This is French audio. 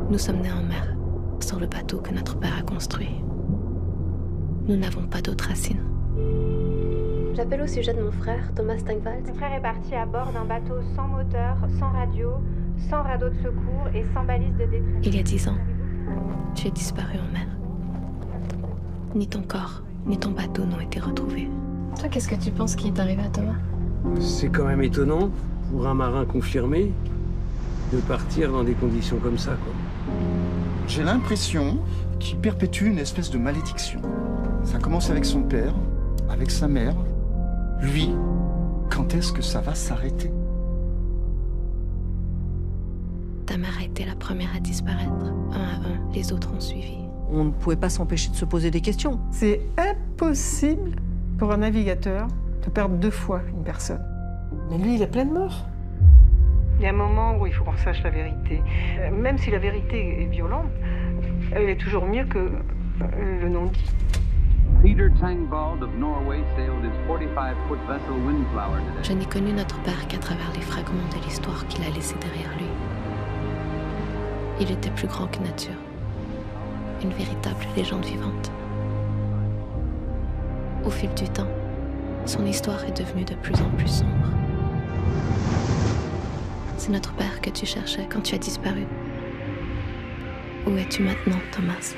Nous sommes nés en mer, sur le bateau que notre père a construit. Nous n'avons pas d'autres racines. J'appelle au sujet de mon frère, Thomas Steinwald. Mon frère est parti à bord d'un bateau sans moteur, sans radio, sans radeau de secours et sans balise de détresse. Il y a 10 ans, tu es disparu en mer. Ni ton corps, ni ton bateau n'ont été retrouvés. Toi, qu'est-ce que tu penses qui est arrivé à Thomas? C'est quand même étonnant, pour un marin confirmé, de partir dans des conditions comme ça, quoi. J'ai l'impression qu'il perpétue une espèce de malédiction. Ça commence avec son père, avec sa mère. Lui, quand est-ce que ça va s'arrêter? Ta mère a été la première à disparaître. Un à un, les autres ont suivi. On ne pouvait pas s'empêcher de se poser des questions. C'est impossible pour un navigateur de perdre 2 fois une personne. Mais lui, il est plein de morts. Il y a un moment où il faut qu'on sache la vérité. Même si la vérité est violente, elle est toujours mieux que le non-dit. Peter Tangvald of Norway sailed his 45-foot vessel Windflower today. Je n'ai connu notre père qu'à travers les fragments de l'histoire qu'il a laissés derrière lui. Il était plus grand que nature. Une véritable légende vivante. Au fil du temps, son histoire est devenue de plus en plus sombre. C'est notre père que tu cherchais quand tu as disparu. Où es-tu maintenant, Thomas ?